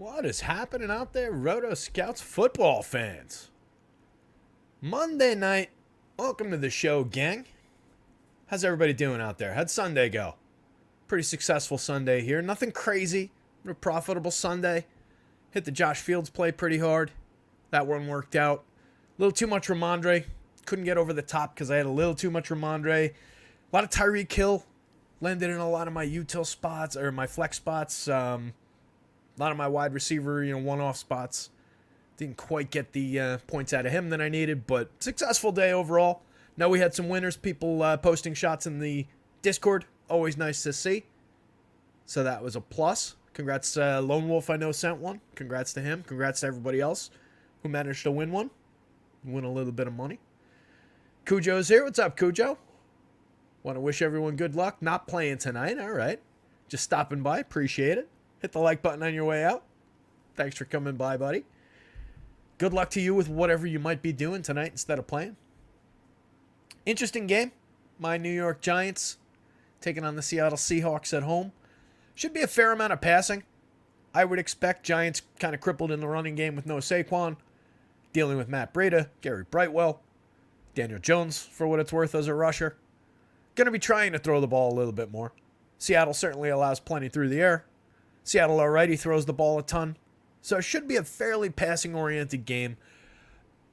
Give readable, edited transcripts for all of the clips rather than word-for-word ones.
What is happening out there, Roto Scouts football fans? Monday night. Welcome to the show, gang. How's everybody doing out there? How'd Sunday go? Pretty successful Sunday here. Nothing crazy, but a profitable Sunday. Hit the Josh Fields play pretty hard. That one worked out. A little too much Ramondre. Couldn't get over the top because I had a little too much Ramondre. A lot of Tyreek Hill. Landed in a lot of my util spots, or my flex spots. A lot of my wide receiver, one-off spots. Didn't quite get the points out of him that I needed, but successful day overall. Know we had some winners, people posting shots in the Discord. Always nice to see. So that was a plus. Congrats, Lone Wolf, I know, sent one. Congrats to him. Congrats to everybody else who managed to win one. Win a little bit of money. Cujo's here. What's up, Cujo? Want to wish everyone good luck. Not playing tonight. All right. Just stopping by. Appreciate it. Hit the like button on your way out. Thanks for coming by, buddy. Good luck to you with whatever you might be doing tonight instead of playing. Interesting game. My New York Giants taking on the Seattle Seahawks at home. Should be a fair amount of passing. I would expect Giants kind of crippled in the running game with no Saquon. Dealing with Matt Breida, Gary Brightwell, Daniel Jones, for what it's worth, as a rusher. Going to be trying to throw the ball a little bit more. Seattle certainly allows plenty through the air. Seattle already throws the ball a ton. So it should be a fairly passing-oriented game.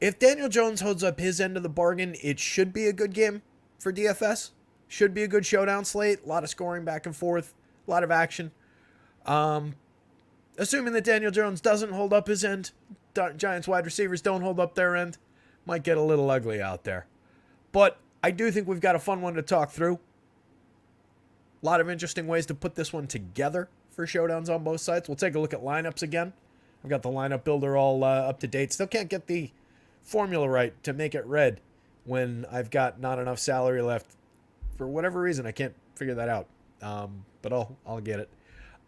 If Daniel Jones holds up his end of the bargain, it should be a good game for DFS. Should be a good showdown slate. A lot of scoring back and forth. A lot of action. Assuming that Daniel Jones doesn't hold up his end, Giants wide receivers don't hold up their end, might get a little ugly out there. But I do think we've got a fun one to talk through. A lot of interesting ways to put this one together for showdowns on both sides. We'll take a look at lineups again. I've got the lineup builder all up to date. Still can't get the formula right to make it red when I've got not enough salary left. For whatever reason, I can't figure that out. But I'll get it.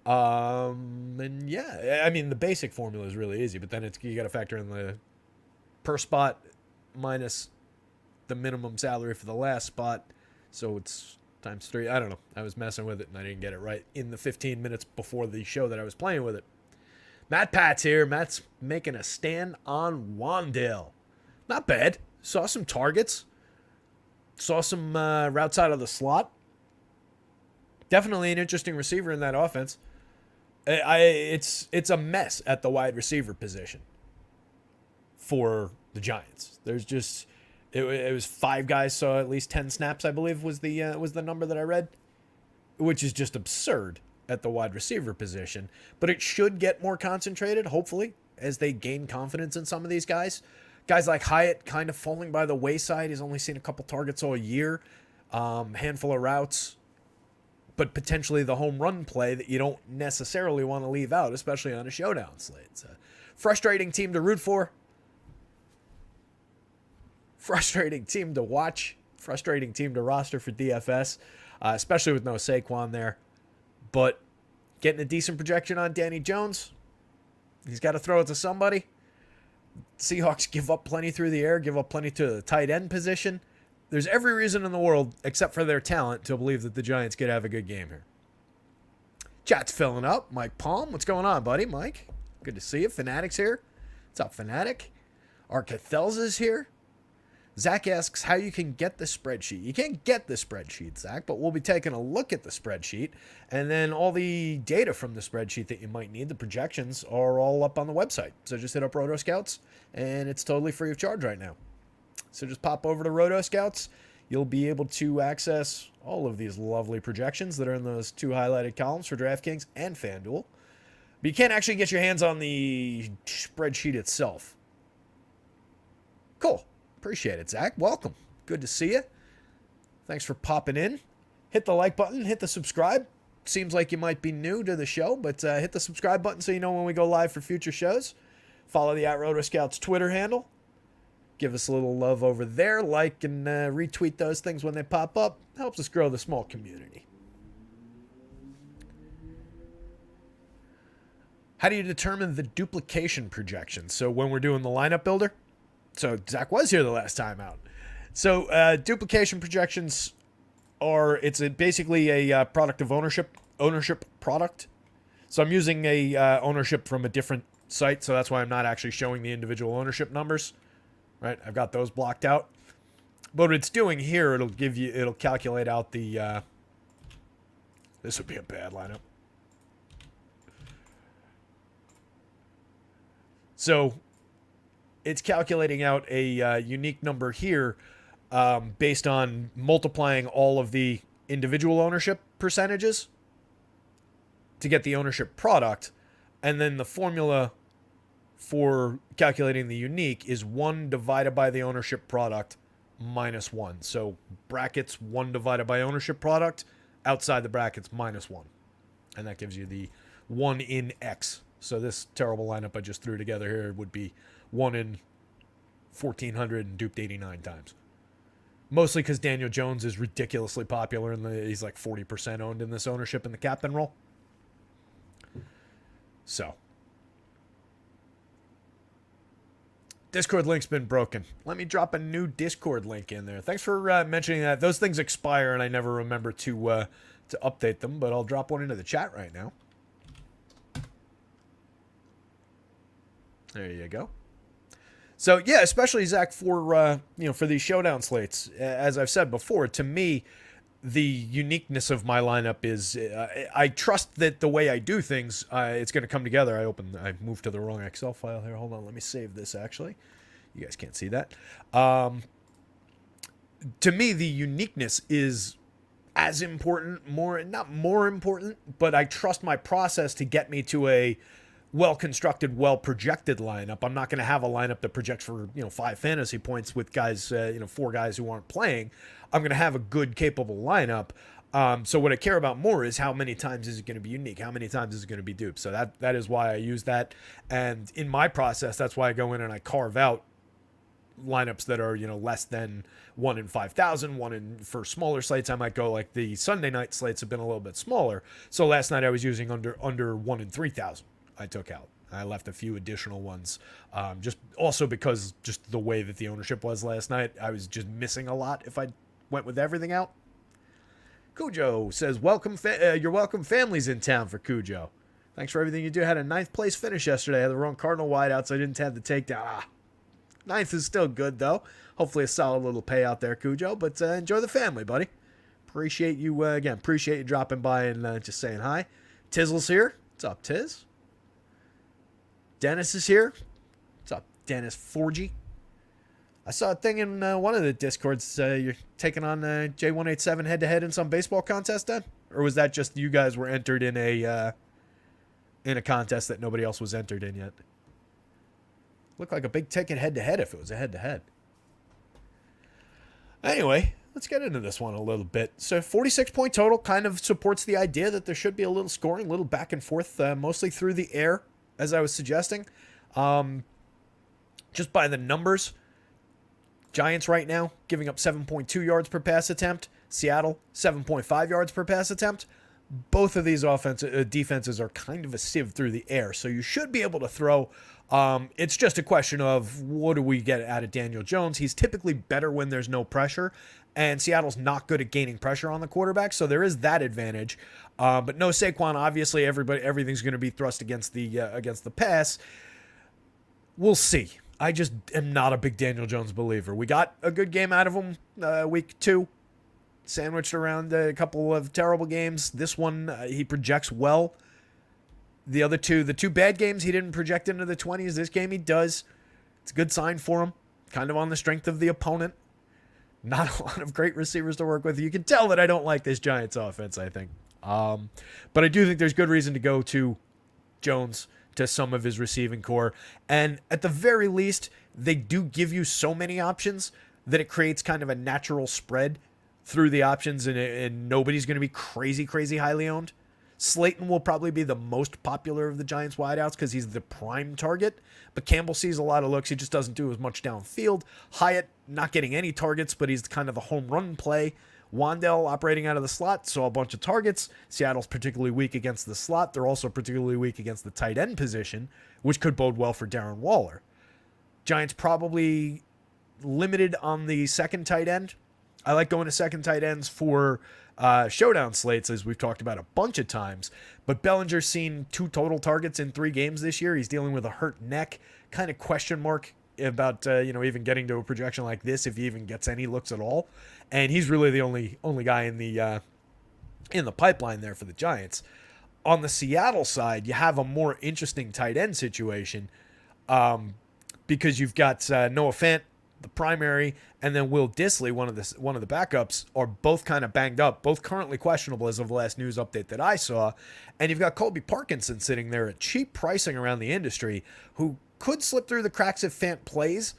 And yeah, I mean, the basic formula is really easy, but then you got to factor in the per spot minus the minimum salary for the last spot. So it's times 3. I don't know. I was messing with it and I didn't get it right in the 15 minutes before the show that I was playing with it. Matt Pat's here. Matt's making a stand on Wandale. Not bad. Saw some targets. Saw some routes out of the slot. Definitely an interesting receiver in that offense. It's a mess at the wide receiver position for the Giants. There's just it was 5 guys saw at least 10 snaps, I believe was the number that I read, which is just absurd at the wide receiver position. But it should get more concentrated, hopefully, as they gain confidence in some of these guys. Guys like Hyatt kind of falling by the wayside. He's only seen a couple targets all year, handful of routes, but potentially the home run play that you don't necessarily want to leave out, especially on a showdown slate. It's a frustrating team to root for. Frustrating team to watch. Frustrating team to roster for DFS, especially with no Saquon there. But getting a decent projection on Danny Jones. He's got to throw it to somebody. Seahawks give up plenty through the air, give up plenty to the tight end position. There's every reason in the world, except for their talent, to believe that the Giants could have a good game here. Chat's filling up. Mike Palm, what's going on, buddy? Mike, good to see you. Fanatic's here. What's up, Fanatic? Arcathels is here. Zach asks how you can get the spreadsheet. You can't get the spreadsheet, Zach, but we'll be taking a look at the spreadsheet, and then all the data from the spreadsheet that you might need, the projections, are all up on the website. So just hit up Roto Scouts, and it's totally free of charge right now. So just pop over to Roto Scouts. You'll be able to access all of these lovely projections that are in those 2 highlighted columns for DraftKings and FanDuel. But you can't actually get your hands on the spreadsheet itself. Cool. Appreciate it, Zach. Welcome. Good to see you. Thanks for popping in. Hit the like button. Hit the subscribe. Seems like you might be new to the show, but hit the subscribe button so you know when we go live for future shows. Follow the @RotoScouts Twitter handle. Give us a little love over there. Like and retweet those things when they pop up. Helps us grow the small community. How do you determine the duplication projection? So when we're doing the lineup builder, so Zach was here the last time out. So duplication projections are, it's basically a product of ownership product. So I'm using a ownership from a different site, so that's why I'm not actually showing the individual ownership numbers. Right, I've got those blocked out. But what it's doing here, it'll calculate out the. This would be a bad lineup. So it's calculating out a unique number here based on multiplying all of the individual ownership percentages to get the ownership product. And then the formula for calculating the unique is 1 divided by the ownership product minus 1. So brackets 1 divided by ownership product, outside the brackets minus 1. And that gives you the 1 in X. So this terrible lineup I just threw together here would be 1 in 1,400 and duped 89 times. Mostly because Daniel Jones is ridiculously popular and he's like 40% owned in this ownership in the captain role. So. Discord link's been broken. Let me drop a new Discord link in there. Thanks for mentioning that. Those things expire and I never remember to update them, but I'll drop one into the chat right now. There you go. So yeah, especially Zach for for these showdown slates. As I've said before, to me, the uniqueness of my lineup is I trust that the way I do things, it's going to come together. I moved to the wrong Excel file here. Hold on, let me save this. Actually, you guys can't see that. To me, the uniqueness is as important, not more important, but I trust my process to get me to a well-constructed, well-projected lineup. I'm not going to have a lineup that projects for 5 fantasy points with guys, 4 guys who aren't playing. I'm going to have a good, capable lineup. So what I care about more is how many times is it going to be unique? How many times is it going to be duped? So that is why I use that. And in my process, that's why I go in and I carve out lineups that are less than 1 in 5,000. For smaller slates, I might go like the Sunday night slates have been a little bit smaller. So last night I was using under 1 in 3,000. I took out. I left a few additional ones, just also because just the way that the ownership was last night, I was just missing a lot if I went with everything out. Cujo says, "Welcome, you're welcome. Family's in town for Cujo. Thanks for everything you do. Had a 9th place finish yesterday. I had the wrong Cardinal wideout, so I didn't have the takedown. 9th is still good though. Hopefully a solid little payout there, Cujo. But enjoy the family, buddy. Appreciate you again. Appreciate you dropping by and just saying hi. Tizzle's here. What's up, Tiz? Dennis is here. What's up, Dennis Forgy? I saw a thing in one of the Discords. You're taking on J187 head-to-head in some baseball contest, then? Or was that just you guys were entered in a contest that nobody else was entered in yet? Looked like a big ticket head-to-head if it was a head-to-head. Anyway, let's get into this one a little bit. So 46-point total kind of supports the idea that there should be a little scoring, a little back and forth, mostly through the air, as I was suggesting. Just by the numbers, Giants right now giving up 7.2 yards per pass attempt. Seattle, 7.5 yards per pass attempt. Both of these defenses are kind of a sieve through the air, so you should be able to throw. It's just a question of what do we get out of Daniel Jones. He's typically better when there's no pressure, and Seattle's not good at gaining pressure on the quarterback, so there is that advantage. But no Saquon, obviously everything's going to be thrust against the pass. We'll see. I just am not a big Daniel Jones believer. We got a good game out of him week 2, sandwiched around a couple of terrible games. This one, he projects well. The other two, the 2 bad games, he didn't project into the 20s. This game he does. It's a good sign for him. Kind of on the strength of the opponent. Not a lot of great receivers to work with. You can tell that I don't like this Giants offense, I think. But I do think there's good reason to go to Jones, to some of his receiving core. And at the very least, they do give you so many options that it creates kind of a natural spread through the options, and nobody's going to be crazy, crazy highly owned. Slayton will probably be the most popular of the Giants wideouts because he's the prime target, but Campbell sees a lot of looks. He just doesn't do as much downfield. Hyatt not getting any targets, but he's kind of the home run play. Wandell operating out of the slot, saw a bunch of targets. Seattle's particularly weak against the slot. They're also particularly weak against the tight end position, which could bode well for Darren Waller. Giants probably limited on the second tight end. I like going to second tight ends for showdown slates, as we've talked about a bunch of times. But Bellinger's seen 2 total targets in 3 games this year. He's dealing with a hurt neck, kind of question mark about even getting to a projection like this, if he even gets any looks at all. And he's really the only guy in the pipeline there for the Giants. On the Seattle side, you have a more interesting tight end situation, because you've got Noah Fant, the primary, and then Will Dissly, one of the backups, are both kind of banged up, both currently questionable as of the last news update that I saw. And you've got Colby Parkinson sitting there at cheap pricing around the industry, who could slip through the cracks if Fant plays,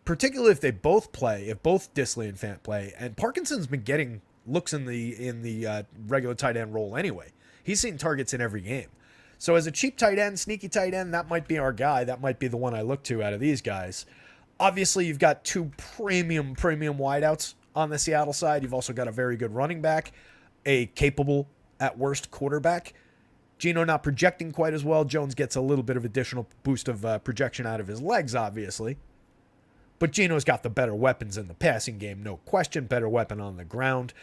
particularly if they both play, if both Dissly and Fant play. And Parkinson's been getting looks in the regular tight end role anyway. He's seen targets in every game. So as a cheap tight end, sneaky tight end, that might be our guy. That might be the one I look to out of these guys. Obviously, you've got 2 premium wideouts on the Seattle side. You've also got a very good running back, a capable, at worst, quarterback. Geno not projecting quite as well. Jones gets a little bit of additional boost of projection out of his legs, obviously. But Geno's got the better weapons in the passing game, no question. Better weapon on the ground.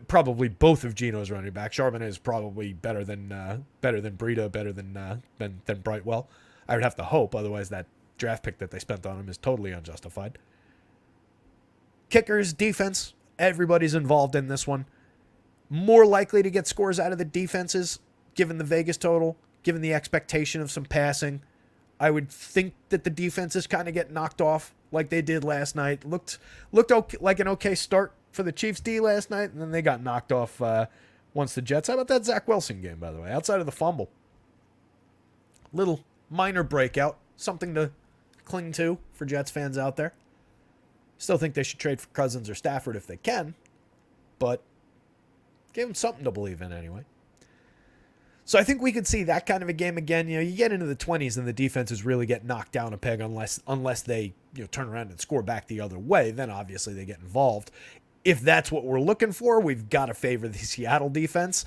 Probably both of Geno's running backs. Charbonnet is probably better than Breida, better than Brightwell. I would have to hope, otherwise that draft pick that they spent on him is totally unjustified. Kickers, defense, everybody's involved in this one. More likely to get scores out of the defenses, given the Vegas total, given the expectation of some passing. I would think that the defenses kind of get knocked off like they did last night. Looked okay, like an okay start for the Chiefs D last night, and then they got knocked off once the Jets. How about that Zach Wilson game, by the way? Outside of the fumble. Little minor breakout. Something to cling to for Jets fans out there. Still think they should trade for Cousins or Stafford if they can, but give them something to believe in anyway. So I think we could see that kind of a game again. You get into the 20s and the defenses really get knocked down a peg unless they turn around and score back the other way. Then obviously they get involved. If that's what we're looking for, we've got to favor the Seattle defense.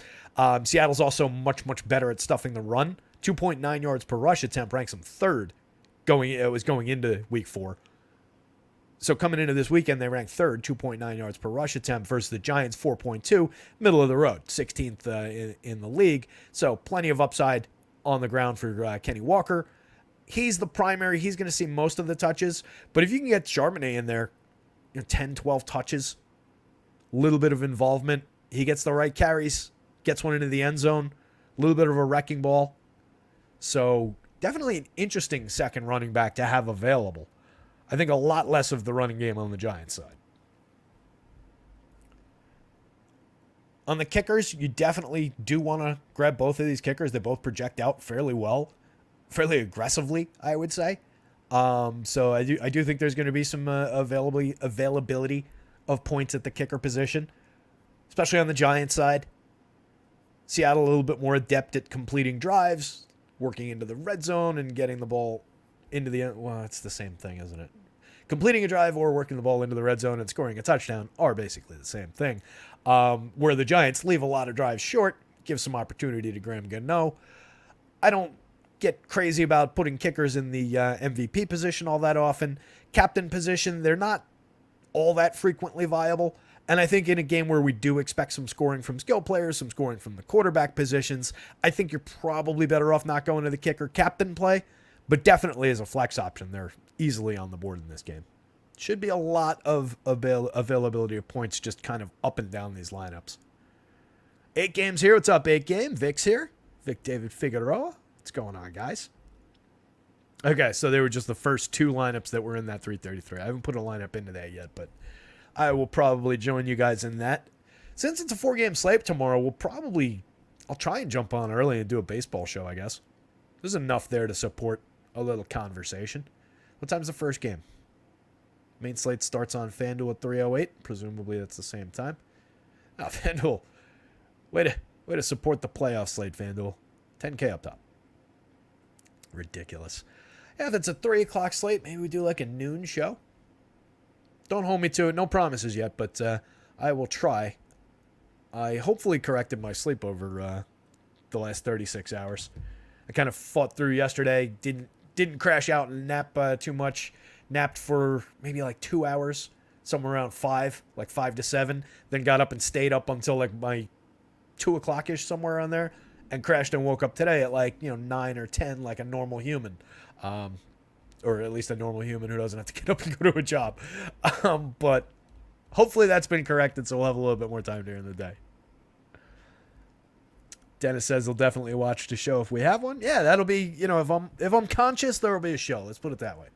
Seattle's also much better at stuffing the run. 2.9 yards per rush attempt ranks them 3rd. Going into week 4. So coming into this weekend, they ranked 3rd, 2.9 yards per rush attempt versus the Giants, 4.2, middle of the road, 16th in the league. So plenty of upside on the ground for Kenny Walker. He's the primary. He's going to see most of the touches. But if you can get Charbonnet in there, 10, 12 touches, a little bit of involvement, he gets the right carries, gets one into the end zone, a little bit of a wrecking ball. So definitely an interesting second running back to have available. I think a lot less of the running game on the Giants side. On the kickers, you definitely do want to grab both of these kickers. They both project out fairly well, fairly aggressively, I would say. So I do think there's going to be some availability of points at the kicker position, especially on the Giants side. Seattle a little bit more adept at completing drives, working into the red zone and getting the ball into the end. Well, it's the same thing, isn't it? Completing a drive or working the ball into the red zone and scoring a touchdown are basically the same thing. Where the Giants leave a lot of drives short, give some opportunity to Graham Gano. I don't get crazy about putting kickers in the MVP position all that often. Captain position, they're not all that frequently viable. And I think in a game where we do expect some scoring from skill players, some scoring from the quarterback positions, I think you're probably better off not going to the kicker captain play. But definitely as a flex option, they're easily on the board in this game. Should be a lot of availability of points just kind of up and down these lineups. 8 games here. What's up, 8 game? Vic's here. Vic David Figueroa. What's going on, guys? Okay, so they were just the first 2 lineups that were in that 333. I haven't put a lineup into that yet, but I will probably join you guys in that. Since it's a 4-game slate tomorrow, I'll try and jump on early and do a baseball show, I guess. There's enough there to support a little conversation. What time's the first game? Main slate starts on FanDuel at 3:08. Presumably that's the same time. Oh, FanDuel. Way to support the playoff slate, FanDuel. 10K up top. Ridiculous. Yeah, if it's a 3 o'clock slate, maybe we do like a noon show. Don't hold me to it. No promises yet, but I will try. I hopefully corrected my sleep over the last 36 hours. I kind of fought through yesterday. Didn't crash out and nap too much. Napped for maybe like 2 hours. somewhere around 5, like 5 to 7. Then got up and stayed up until like my 2 o'clock-ish, somewhere around there, and crashed and woke up today at like, 9 or 10 like a normal human. Or at least a normal human who doesn't have to get up and go to a job. But hopefully that's been corrected, so we'll have a little bit more time during the day. Dennis says he'll definitely watch the show if we have one. Yeah, that'll be, if I'm conscious, there will be a show. Let's put it that way.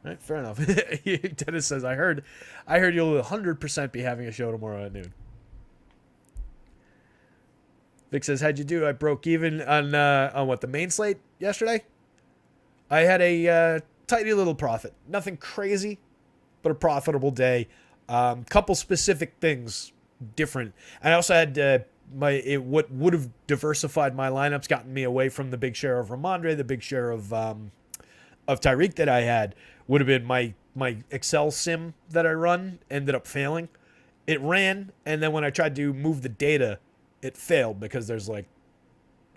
All right, fair enough. Dennis says, I heard you'll 100% be having a show tomorrow at noon. Vic says, how'd you do? I broke even on what, the main slate yesterday? I had a tiny little profit. Nothing crazy, but a profitable day. Couple specific things different. I also had what would have diversified my lineups, gotten me away from the big share of Ramondre, the big share of Tyreek that I had, would have been my Excel sim that I run, ended up failing. It ran, and then when I tried to move the data, it failed because there's like,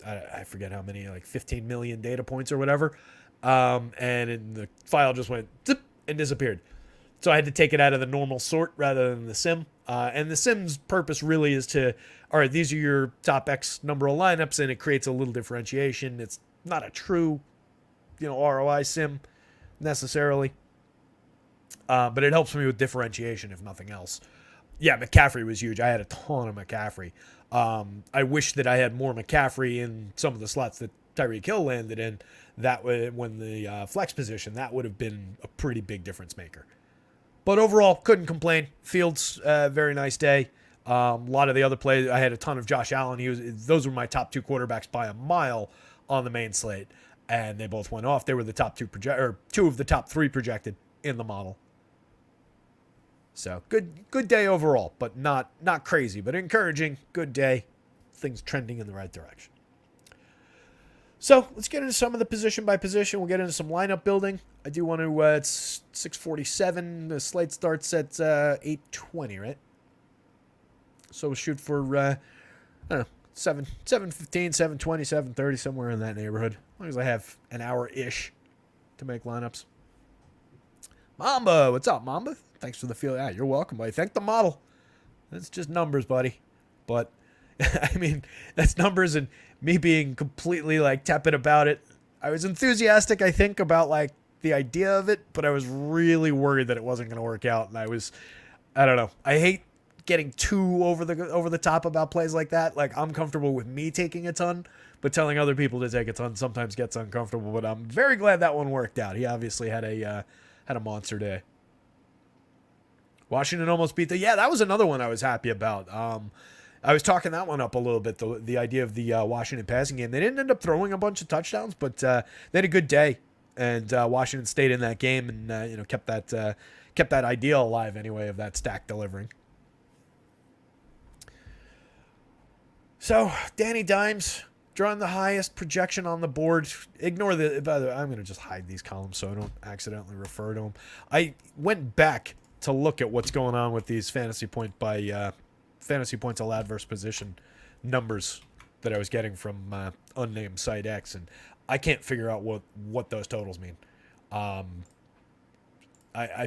I forget how many, like 15 million data points or whatever. And the file just went zip and disappeared. So I had to take it out of the normal sort rather than the sim. And the sim's purpose really is to, all right, these are your top X number of lineups, and it creates a little differentiation. It's not a true, ROI sim necessarily. But it helps me with differentiation, if nothing else. Yeah, McCaffrey was huge. I had a ton of McCaffrey. I wish that I had more McCaffrey in some of the slots that Tyreek Hill landed in. That would, when the flex position, that would have been a pretty big difference maker. But overall, couldn't complain. Fields, very nice day. A lot of the other plays, I had a ton of Josh Allen. Those were my top 2 quarterbacks by a mile on the main slate, and they both went off. They were the top 2 2 of the top 3 projected in the model. So good day overall, but not crazy, but encouraging. Good day. Things trending in the right direction. So let's get into some of the position by position. We'll get into some lineup building. I do want to, it's 6:47. The slate starts at 8:20, right? So we'll shoot for, I don't know, 7:15, 7:20, 7:30, somewhere in that neighborhood. As long as I have an hour-ish to make lineups. Mamba, what's up, Mamba? Thanks for the feel. Yeah, you're welcome, buddy. Thank the model. That's just numbers, buddy. But, I mean, that's numbers and me being completely, like, tepid about it. I was enthusiastic, I think, about, like, the idea of it, but I was really worried that it wasn't going to work out. And I don't know. I hate getting too over the top about plays like that. Like, I'm comfortable with me taking a ton, but telling other people to take a ton sometimes gets uncomfortable. But I'm very glad that one worked out. He obviously had a monster day. Washington almost beat yeah, that was another one I was happy about. I was talking that one up a little bit, the idea of the Washington passing game. They didn't end up throwing a bunch of touchdowns, but they had a good day, and Washington stayed in that game and kept that idea alive anyway of that stack delivering. So Danny Dimes drawing the highest projection on the board. Ignore I'm going to just hide these columns so I don't accidentally refer to them. I went back to look at what's going on with these fantasy points allowed versus position numbers that I was getting from unnamed site X, and I can't figure out what those totals mean. I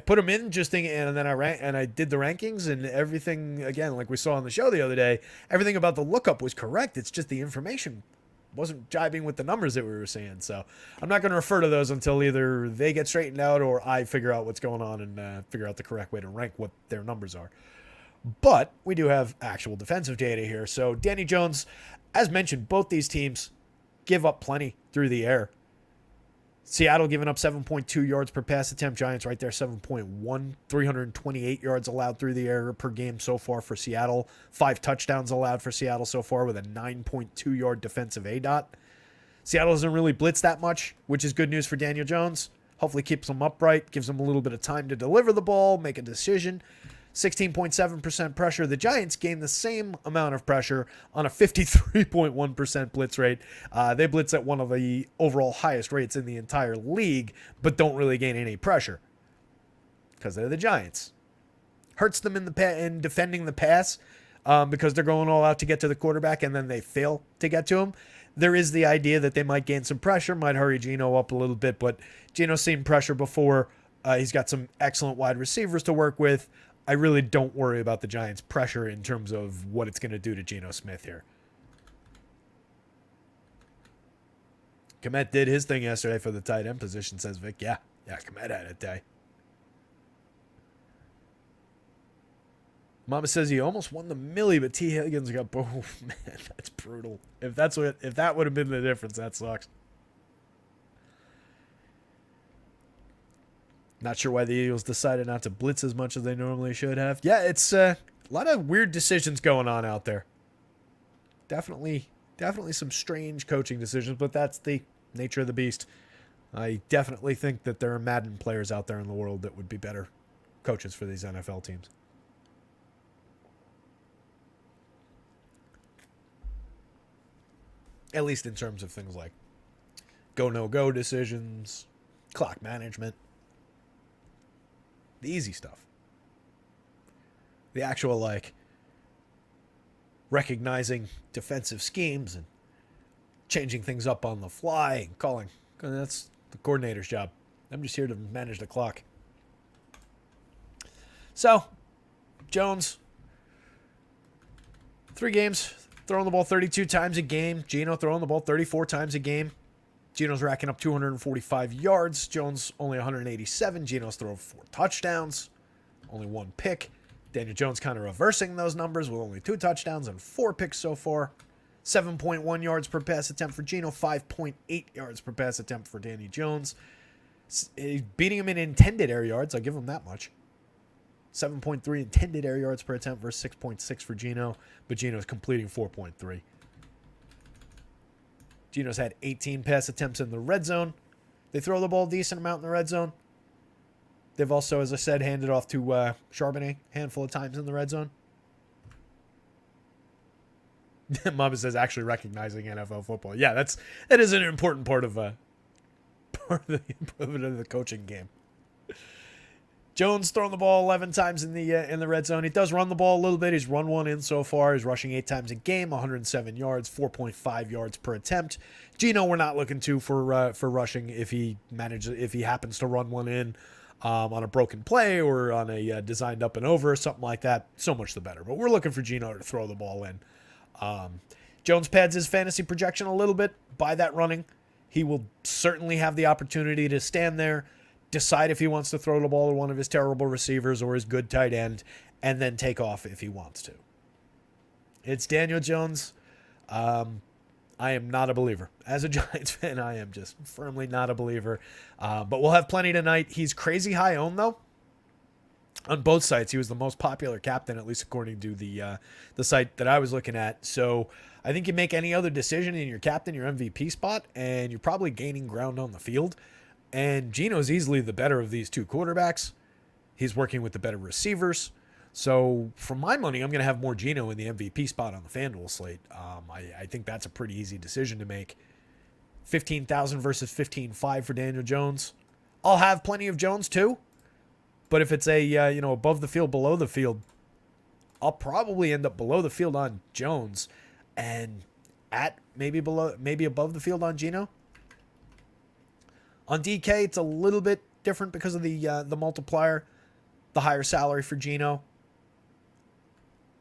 put them in just thinking, and then I did the rankings, and everything, again, like we saw on the show the other day, everything about the lookup was correct. It's just the information wasn't jiving with the numbers that we were seeing. So I'm not going to refer to those until either they get straightened out or I figure out what's going on and figure out the correct way to rank what their numbers are. But we do have actual defensive data here. So Danny Jones, as mentioned, both these teams give up plenty through the air. Seattle giving up 7.2 yards per pass attempt. Giants right there, 7.1. 328 yards allowed through the air per game so far for Seattle. 5 touchdowns allowed for Seattle so far with a 9.2 yard defensive ADOT. Seattle doesn't really blitz that much, which is good news for Daniel Jones. Hopefully keeps them upright, gives them a little bit of time to deliver the ball, make a decision. 16.7% pressure. The Giants gain the same amount of pressure on a 53.1% blitz rate. They blitz at one of the overall highest rates in the entire league, but don't really gain any pressure because they're the Giants. Hurts them in defending the pass because they're going all out to get to the quarterback and then they fail to get to him. There is the idea that they might gain some pressure, might hurry Geno up a little bit, but Geno's seen pressure before. He's got some excellent wide receivers to work with. I really don't worry about the Giants' pressure in terms of what it's going to do to Geno Smith here. Komet did his thing yesterday for the tight end position, says Vic. Yeah, Komet had a day. Mama says he almost won the millie, but T. Higgins got both. Oh, man, that's brutal. If that would have been the difference, that sucks. Not sure why the Eagles decided not to blitz as much as they normally should have. Yeah, it's a lot of weird decisions going on out there. Definitely some strange coaching decisions, but that's the nature of the beast. I definitely think that there are Madden players out there in the world that would be better coaches for these NFL teams. At least in terms of things like go, no-go decisions, clock management. The easy stuff. The actual, like, recognizing defensive schemes and changing things up on the fly and calling. That's the coordinator's job. I'm just here to manage the clock. So, Jones, 3 games, throwing the ball 32 times a game. Geno throwing the ball 34 times a game. Geno's racking up 245 yards. Jones only 187. Geno's thrown 4 touchdowns, only 1 pick. Daniel Jones kind of reversing those numbers with only 2 touchdowns and 4 picks so far. 7.1 yards per pass attempt for Geno, 5.8 yards per pass attempt for Danny Jones. Beating him in intended air yards, I'll give him that much. 7.3 intended air yards per attempt versus 6.6 for Geno, but Geno's completing 4.3. Geno's had 18 pass attempts in the red zone. They throw the ball a decent amount in the red zone. They've also, as I said, handed off to Charbonnet a handful of times in the red zone. Mama says actually recognizing NFL football. Yeah, that is an important part of the coaching game. Jones throwing the ball 11 times in the red zone. He does run the ball a little bit. He's run one in so far. He's rushing 8 times a game, 107 yards, 4.5 yards per attempt. Geno, we're not looking to for rushing if he happens to run one in on a broken play or on a designed up and over or something like that. So much the better. But we're looking for Geno to throw the ball in. Jones pads his fantasy projection a little bit by that running. He will certainly have the opportunity to stand there, decide if he wants to throw the ball to one of his terrible receivers or his good tight end, and then take off if he wants to. It's Daniel Jones. I am not a believer. As a Giants fan, I am just firmly not a believer. But we'll have plenty tonight. He's crazy high owned, though. On both sites, he was the most popular captain, at least according to the site that I was looking at. So I think you make any other decision in your captain, your MVP spot, and you're probably gaining ground on the field. And Geno's easily the better of these 2 quarterbacks. He's working with the better receivers. So for my money, I'm going to have more Geno in the MVP spot on the FanDuel slate. I think that's a pretty easy decision to make. 15,000 versus 15.5 for Daniel Jones. I'll have plenty of Jones too. But if it's a above the field, below the field, I'll probably end up below the field on Jones and maybe above the field on Geno. On DK, it's a little bit different because of the multiplier, the higher salary for Geno.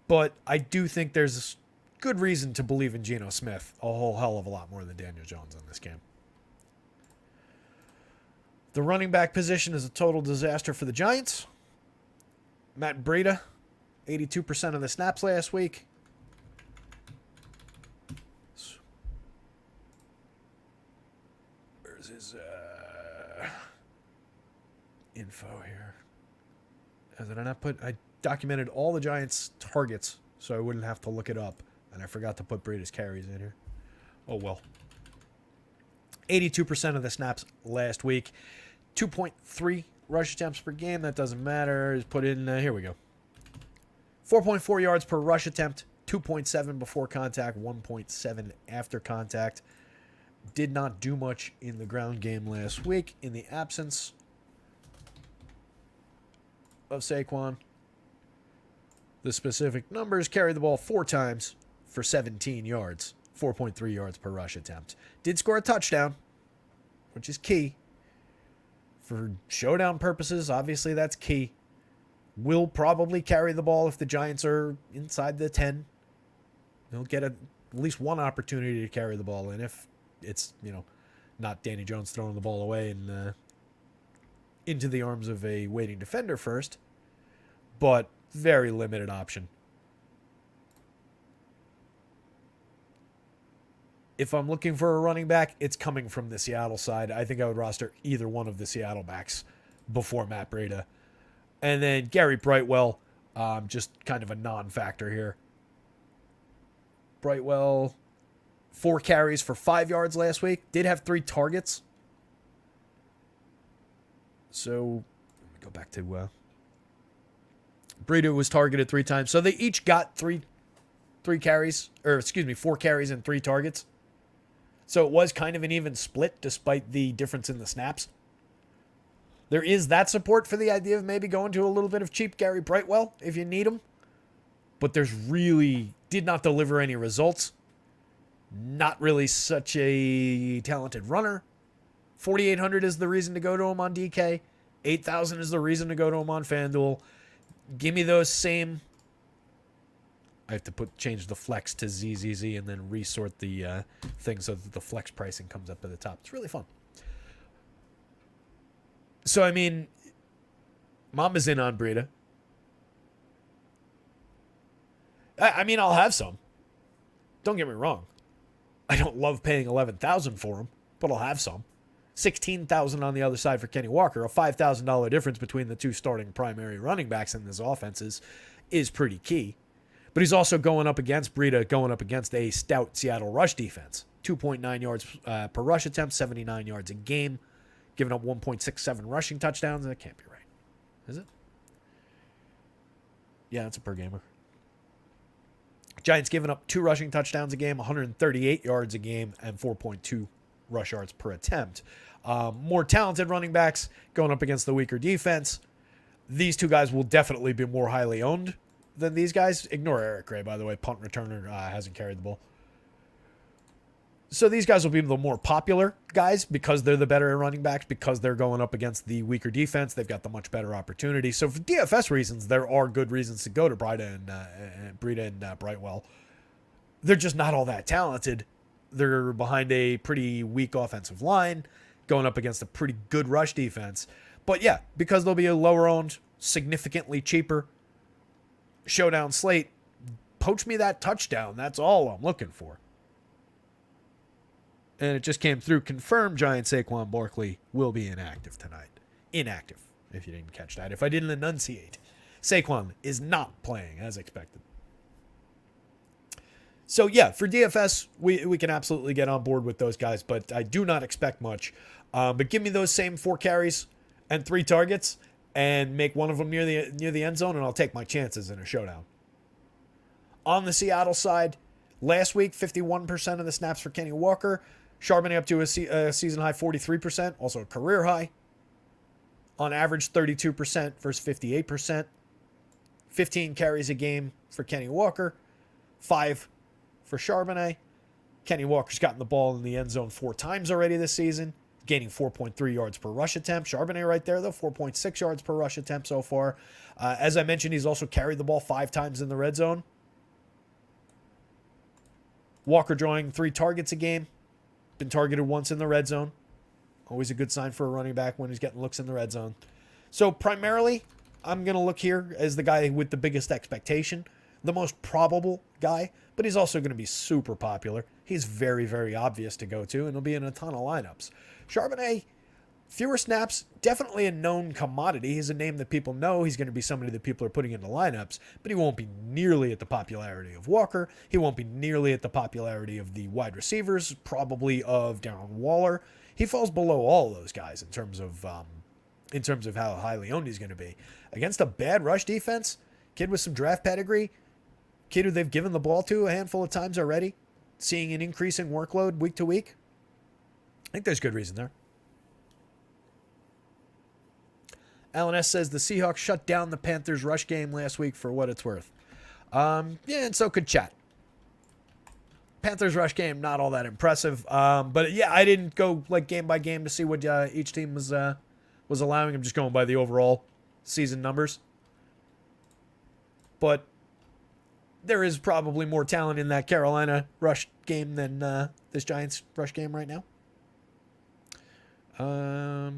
But I do think there's good reason to believe in Geno Smith a whole hell of a lot more than Daniel Jones in this game. The running back position is a total disaster for the Giants. Matt Breida, 82% of the snaps last week. Where's his info here? I documented all the Giants' targets so I wouldn't have to look it up, and I forgot to put Breida's carries in here. Oh well. 82% of the snaps last week. 2.3 rush attempts per game. That doesn't matter. Just put in, here we go. 4.4 yards per rush attempt. 2.7 before contact. 1.7 after contact. Did not do much in the ground game last week in the absence of Saquon. The specific numbers: carried the ball 4 times for 17 yards. 4.3 yards per rush attempt. Did score a touchdown, which is key. for showdown purposes, obviously that's key. Will probably carry the ball if the Giants are inside the 10. He'll get at least one opportunity to carry the ball in if it's, not Danny Jones throwing the ball away and into the arms of a waiting defender first. But very limited option. If I'm looking for a running back, it's coming from the Seattle side. I think I would roster either one of the Seattle backs before Matt Breida. And then Gary Brightwell, just kind of a non-factor here. Brightwell, 4 carries for 5 yards last week. Did have 3 targets. So, let me go back to... Breida was targeted 3 times. So they each got 4 carries and 3 targets. So it was kind of an even split despite the difference in the snaps. There is that support for the idea of maybe going to a little bit of cheap Gary Brightwell if you need him. But there's really did not deliver any results. Not really such a talented runner. 4,800 is the reason to go to him on DK. 8,000 is the reason to go to him on FanDuel. Give me those same... I have to change the flex to ZZZ and then resort the thing so that the flex pricing comes up at the top. It's really fun. So, I mean, Mama's in on Breida. I mean, I'll have some. Don't get me wrong. I don't love paying $11,000 for him, but I'll have some. $16,000 on the other side for Kenny Walker. A $5,000 difference between the 2 starting primary running backs in this offense is pretty key. But he's also going up against Breida, going up against a stout Seattle rush defense. 2.9 yards per rush attempt, 79 yards a game, giving up 1.67 rushing touchdowns. That can't be right. Is it? Yeah, it's a per gamer. Giants giving up 2 rushing touchdowns a game, 138 yards a game, and 4.2 rush yards per attempt. More talented running backs going up against the weaker defense. These 2 guys will definitely be more highly owned than these guys. Ignore Eric Gray, by the way. Punt returner hasn't carried the ball. So these guys will be the more popular guys because they're the better running backs, because they're going up against the weaker defense. They've got the much better opportunity. So for DFS reasons, there are good reasons to go to Breida and Brightwell. They're just not all that talented. They're behind a pretty weak offensive line, going up against a pretty good rush defense. But yeah, because they'll be a lower owned, significantly cheaper showdown slate, poach me that touchdown. That's all I'm looking for. And it just came through. Confirmed Giant Saquon Barkley will be inactive tonight. Inactive, if you didn't catch that. If I didn't enunciate. Saquon is not playing as expected. So yeah, for DFS, we can absolutely get on board with those guys, but I do not expect much. But give me those same 4 carries and 3 targets, and make one of them near the end zone, and I'll take my chances in a showdown. On the Seattle side, last week, 51% of the snaps for Kenny Walker. Charbonnet up to a season high 43%, also a career high. On average, 32% versus 58%. 15 carries a game for Kenny Walker. 5 for Charbonnet. Kenny Walker's gotten the ball in the end zone 4 times already this season, gaining 4.3 yards per rush attempt. Charbonnet right there, though, 4.6 yards per rush attempt so far. As I mentioned, he's also carried the ball 5 times in the red zone. Walker drawing 3 targets a game. Been targeted once in the red zone. Always a good sign for a running back when he's getting looks in the red zone. So primarily, I'm going to look here as the guy with the biggest expectation, the most probable guy, but he's also going to be super popular. He's very, very obvious to go to, and he'll be in a ton of lineups. Charbonnet, fewer snaps, definitely a known commodity. He's a name that people know. He's going to be somebody that people are putting into lineups, but he won't be nearly at the popularity of Walker. He won't be nearly at the popularity of the wide receivers, probably of Darren Waller. He falls below all those guys in terms of how highly owned he's going to be. Against a bad rush defense, kid with some draft pedigree, kid who they've given the ball to a handful of times already, seeing an increasing workload week to week. I think there's good reason there. Alan S. says the Seahawks shut down the Panthers rush game last week for what it's worth. Yeah, and so could chat. Panthers rush game, not all that impressive. But yeah, I didn't go like game by game to see what each team was was allowing. I'm just going by the overall season numbers. But there is probably more talent in that Carolina rush game than this Giants rush game right now. Oh,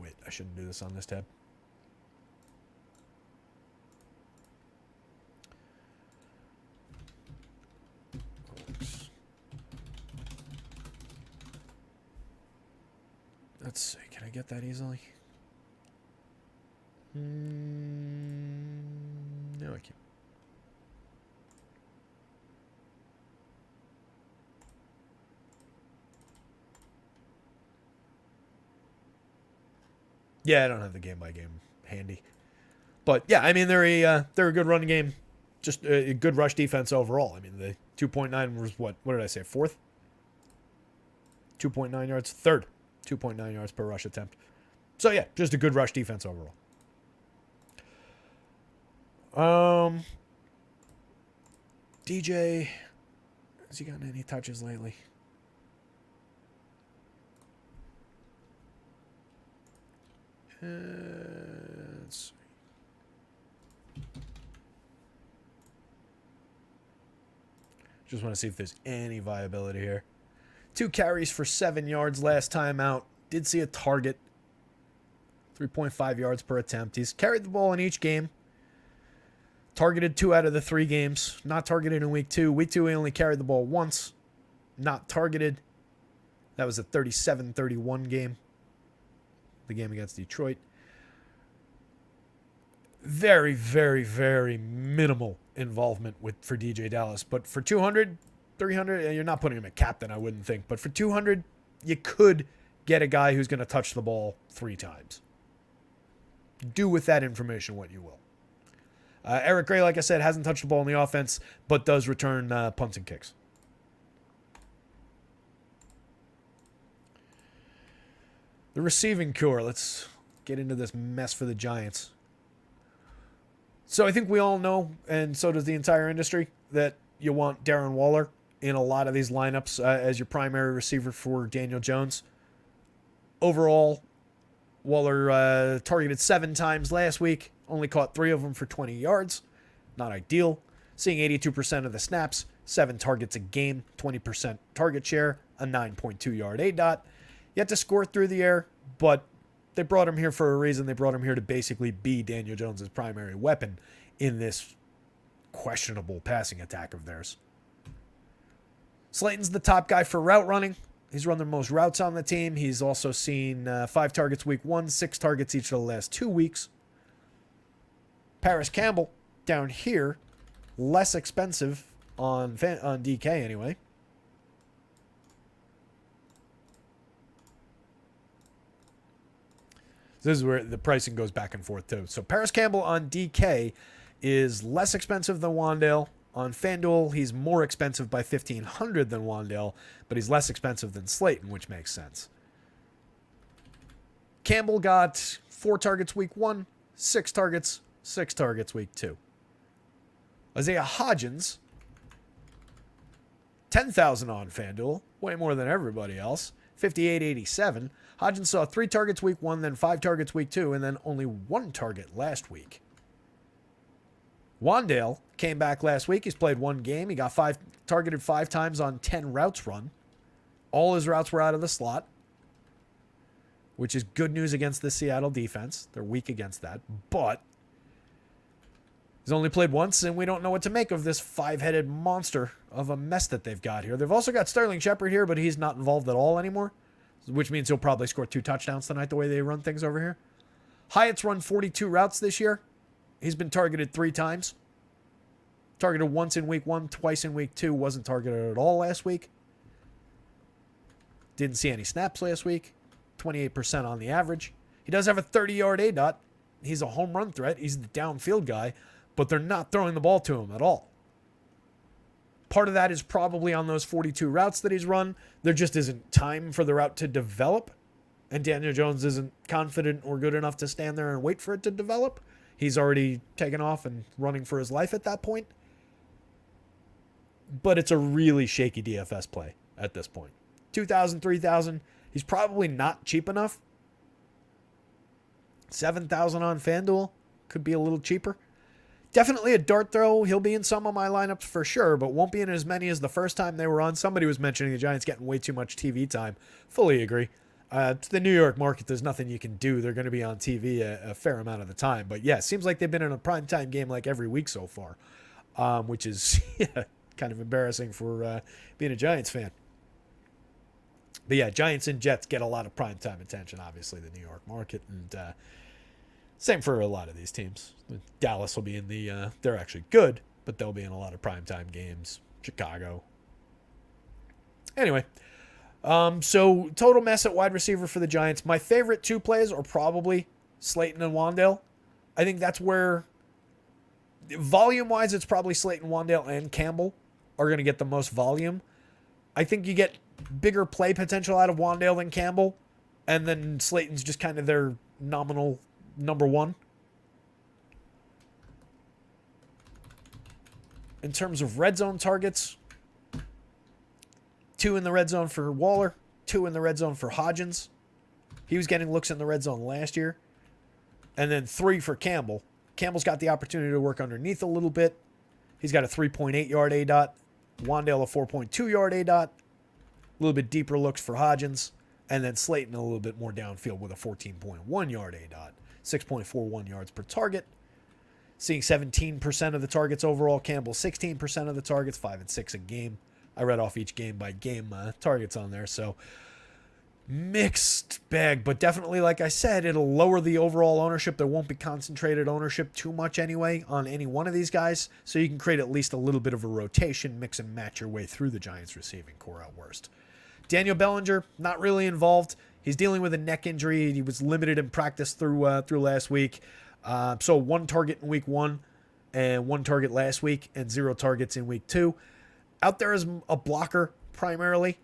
wait. I shouldn't do this on this tab. Let's see. Can I get that easily? No, I can't. Yeah, I don't have the game by game handy. But yeah, I mean they're a good running game, just a good rush defense overall. I mean the 2.9 was what did I say? Fourth? 2.9 yards, third. 2.9 yards per rush attempt. So yeah, just a good rush defense overall. DJ, has he gotten any touches lately? Let's see. Just want to see if there's any viability here. 2 carries for 7 yards last time out. Did see a target. 3.5 yards per attempt. He's carried the ball in each game. Targeted 2 out of the 3 games. Not targeted in week 2. Week 2, he only carried the ball once. Not targeted. That was a 37-31 game. The game against Detroit. Very, very, very minimal involvement for DJ Dallas. But for 200, 300, you're not putting him at captain, I wouldn't think. But for 200, you could get a guy who's going to touch the ball 3 times. Do with that information what you will. Eric Gray, like I said, hasn't touched the ball in the offense, but does return punts and kicks. The receiving core. Let's get into this mess for the Giants. So I think we all know, and so does the entire industry, that you want Darren Waller in a lot of these lineups as your primary receiver for Daniel Jones. Overall, Waller targeted 7 times last week. Only caught 3 of them for 20 yards. Not ideal. Seeing 82% of the snaps, 7 targets a game, 20% target share, a 9.2 yard ADOT. Yet to score through the air, but they brought him here for a reason. They brought him here to basically be Daniel Jones' primary weapon in this questionable passing attack of theirs. Slayton's the top guy for route running. He's run the most routes on the team. He's also seen 5 targets week 1, 6 targets each of the last 2 weeks. Paris Campbell down here, less expensive on DK anyway. This is where the pricing goes back and forth too. So Paris Campbell on DK is less expensive than Wan'Dale. On FanDuel, he's more expensive by $1,500 than Wan'Dale, but he's less expensive than Slayton, which makes sense. Campbell got 4 targets week 1, 6 targets week 2. Isaiah Hodgins, $10,000 on FanDuel, way more than everybody else. $58.87. Hodgins saw 3 targets week 1, then 5 targets week 2, and then only 1 target last week. Wan'Dale came back last week. He's played 1 game. He got targeted 5 times on 10 routes run. All his routes were out of the slot, which is good news against the Seattle defense. They're weak against that, but he's only played once, and we don't know what to make of this 5-headed monster of a mess that they've got here. They've also got Sterling Shepard here, but he's not involved at all anymore, which means he'll probably score 2 touchdowns tonight the way they run things over here. Hyatt's run 42 routes this year. He's been targeted 3 times. Targeted once in week 1, twice in week 2. Wasn't targeted at all last week. Didn't see any snaps last week. 28% on the average. He does have a 30-yard ADOT. He's a home run threat. He's the downfield guy, but they're not throwing the ball to him at all. Part of that is probably on those 42 routes that he's run. There just isn't time for the route to develop, and Daniel Jones isn't confident or good enough to stand there and wait for it to develop. He's already taken off and running for his life at that point. But it's a really shaky DFS play at this point. 2,000, 3,000, He's probably not cheap enough. 7,000 on FanDuel could be a little cheaper. Definitely a dart throw. He'll be in some of my lineups for sure, but won't be in as many as the first time they were on. Somebody was mentioning the Giants getting way too much TV time. Fully agree. It's the New York market. There's nothing you can do. They're going to be on TV a fair amount of the time. But yeah, it seems like they've been in a primetime game like every week so far, which is kind of embarrassing for being a Giants fan. But yeah, Giants and Jets get a lot of primetime attention, obviously, the New York market. And same for a lot of these teams. Dallas will be in the, they're actually good, but they'll be in a lot of primetime games. Chicago. Anyway, so total mess at wide receiver for the Giants. My favorite two plays are probably Slayton and Wandale. I think that's where, volume-wise, it's probably Slayton, Wandale, and Campbell are going to get the most volume. I think you get bigger play potential out of Wandale than Campbell, and then Slayton's just kind of their nominal number one. In terms of red zone targets, 2 in the red zone for Waller, 2 in the red zone for Hodgins. He was getting looks in the red zone last year. And then 3 for Campbell. Campbell's got the opportunity to work underneath a little bit. He's got a 3.8 yard ADOT. Wandale a 4.2 yard ADOT. A little bit deeper looks for Hodgins. And then Slayton a little bit more downfield with a 14.1 yard ADOT. 6.41 yards per target. Seeing 17% of the targets overall. Campbell 16% of the targets. 5 and 6 a game. I read off each game by game targets on there. So mixed bag, but definitely, like I said, it'll lower the overall ownership. There won't be concentrated ownership too much anyway on any one of these guys. So you can create at least a little bit of a rotation, mix and match your way through the Giants receiving core at worst. Daniel Bellinger, not really involved. He's dealing with a neck injury. He was limited in practice through last week. So 1 target in week 1 and 1 target last week and 0 targets in week 2. Out there as a blocker primarily.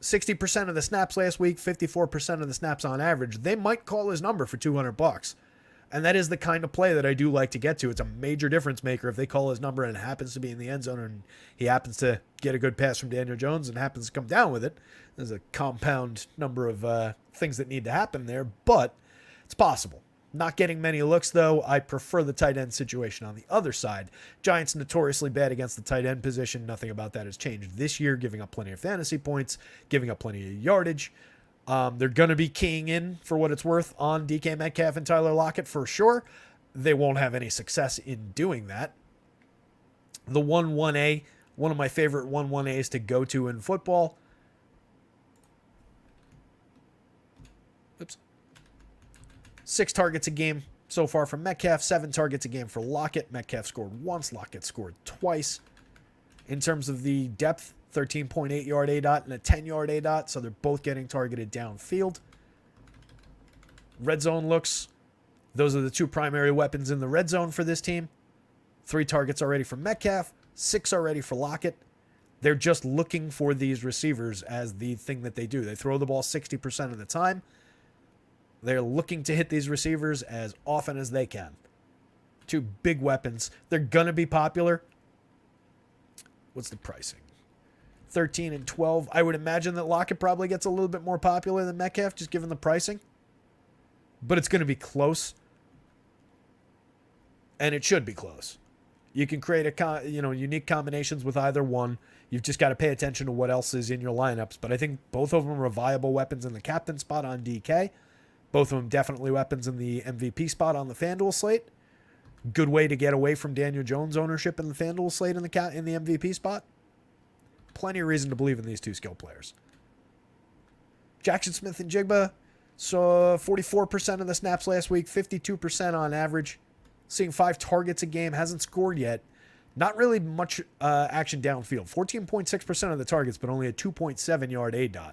60% of the snaps last week, 54% of the snaps on average. They might call his number for $200. And that is the kind of play that I do like to get to. It's a major difference maker if they call his number and it happens to be in the end zone and he happens to get a good pass from Daniel Jones and happens to come down with it. There's a compound number of things that need to happen there, but it's possible. Not getting many looks, though. I prefer the tight end situation on the other side. Giants notoriously bad against the tight end position. Nothing about that has changed this year, giving up plenty of fantasy points, giving up plenty of yardage. They're going to be keying in, for what it's worth, on DK Metcalf and Tyler Lockett for sure. They won't have any success in doing that. The 1-1A, one of my favorite 1-1As to go to in football. Oops. 6 targets a game so far from Metcalf, 7 targets a game for Lockett. Metcalf scored once, Lockett scored twice. In terms of the depth, 13.8 yard ADOT and a 10 yard ADOT, so they're both getting targeted downfield. Red zone looks, those are the 2 primary weapons in the red zone for this team. 3 targets already for Metcalf, 6 already for Lockett. They're just looking for these receivers as the thing that they do. They throw the ball 60% of the time. They're looking to hit these receivers as often as they can. 2 big weapons. They're going to be popular. What's the pricing? 13 and 12. I would imagine that Lockett probably gets a little bit more popular than Metcalf, just given the pricing. But it's going to be close. And it should be close. You can create unique combinations with either one. You've just got to pay attention to what else is in your lineups. But I think both of them are viable weapons in the captain spot on DK. Both of them definitely weapons in the MVP spot on the FanDuel slate. Good way to get away from Daniel Jones ownership in the FanDuel slate in the MVP spot. Plenty of reason to believe in these 2 skill players. Jackson Smith and Jigba saw 44% of the snaps last week, 52% on average. Seeing 5 targets a game, hasn't scored yet. Not really much action downfield. 14.6% of the targets, but only a 2.7 yard ADOT.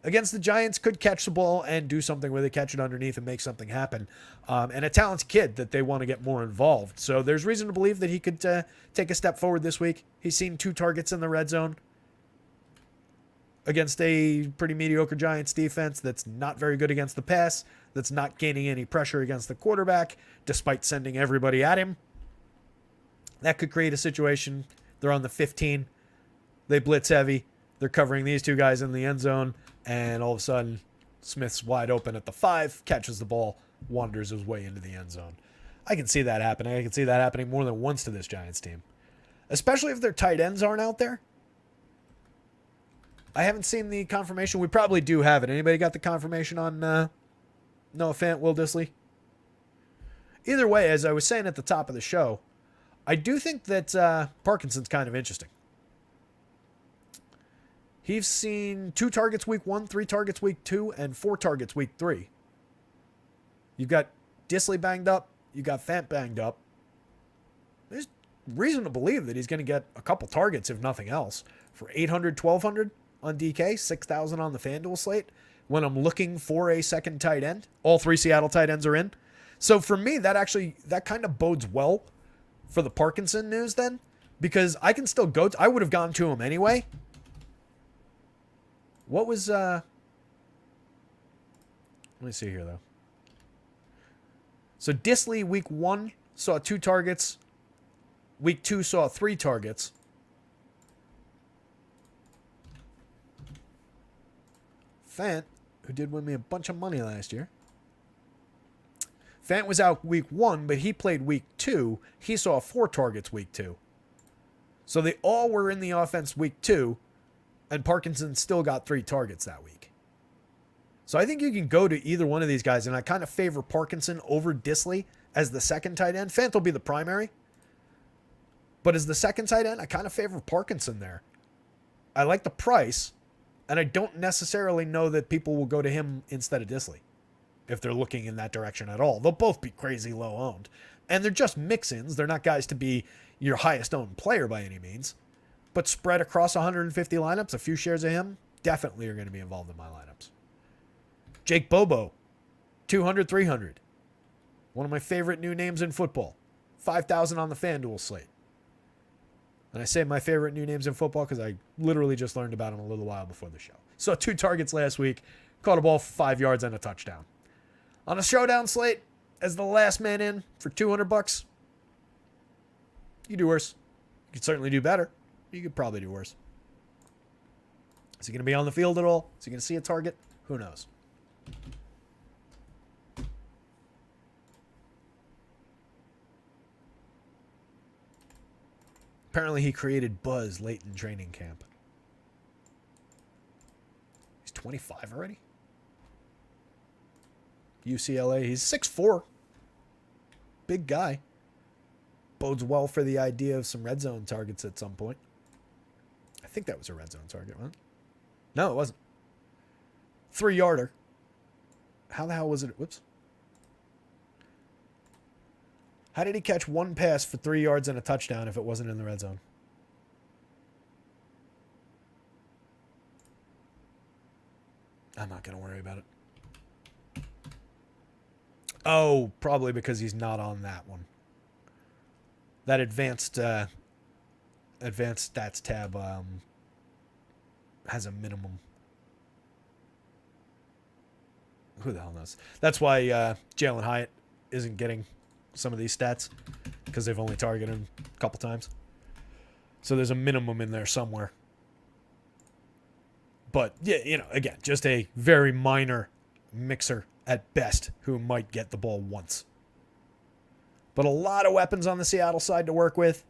Against the Giants, could catch the ball and do something where they catch it underneath and make something happen. And a talented kid that they want to get more involved. So there's reason to believe that he could take a step forward this week. He's seen 2 targets in the red zone against a pretty mediocre Giants defense that's not very good against the pass, that's not gaining any pressure against the quarterback, despite sending everybody at him. That could create a situation. They're on the 15. They blitz heavy. They're covering these two guys in the end zone, and all of a sudden, Smith's wide open at the 5, catches the ball, wanders his way into the end zone. I can see that happening. I can see that happening more than once to this Giants team. Especially if their tight ends aren't out there. I haven't seen the confirmation. We probably do have it. Anybody got the confirmation on Noah Fant, Will Dissly? Either way, as I was saying at the top of the show, I do think that Parkinson's kind of interesting. He's seen 2 targets week 1, 3 targets week 2, and 4 targets week 3. You've got Dissly banged up. You got Fant banged up. There's reason to believe that he's going to get a couple targets, if nothing else, for 800, 1200 on DK, 6,000 on the FanDuel slate. When I'm looking for a second tight end, all 3 Seattle tight ends are in. So for me, that kind of bodes well for the Parkinson news then, because I can still go. I would have gone to him anyway. What was? Let me see here though. So Dissly week 1 saw 2 targets. Week 2 saw 3 targets. Fant, who did win me a bunch of money last year. Fant was out week 1, but he played week 2. He saw 4 targets week 2. So they all were in the offense week 2, and Parkinson still got 3 targets that week. So I think you can go to either one of these guys, and I kind of favor Parkinson over Dissly as the second tight end. Fant will be the primary. But as the second tight end, I kind of favor Parkinson there. I like the price, and I don't necessarily know that people will go to him instead of Dissly if they're looking in that direction at all. They'll both be crazy low owned. And they're just mix-ins. They're not guys to be your highest owned player by any means. But spread across 150 lineups, a few shares of him definitely are going to be involved in my lineups. Jake Bobo, 200, 300. One of my favorite new names in football. 5,000 on the FanDuel slate. And I say my favorite new names in football because I literally just learned about him a little while before the show. Saw 2 targets last week. Caught a ball for 5 yards and a touchdown. On a showdown slate, as the last man in for $200, you do worse. You could certainly do better. You could probably do worse. Is he going to be on the field at all? Is he going to see a target? Who knows? Apparently he created buzz late in training camp. He's 25 already? UCLA. He's 6'4". Big guy. Bodes well for the idea of some red zone targets at some point. I think that was a red zone target, right? No, it wasn't. 3-yarder. How the hell was it? Whoops. How did he catch 1 pass for 3 yards and a touchdown if it wasn't in the red zone? I'm not going to worry about it. Oh, probably because he's not on that one. That advanced stats tab has a minimum. Who the hell knows? That's why Jalen Hyatt isn't getting some of these stats, because they've only targeted him a couple times. So there's a minimum in there somewhere. But, yeah, again, just a very minor mixer at best who might get the ball once. But a lot of weapons on the Seattle side to work with.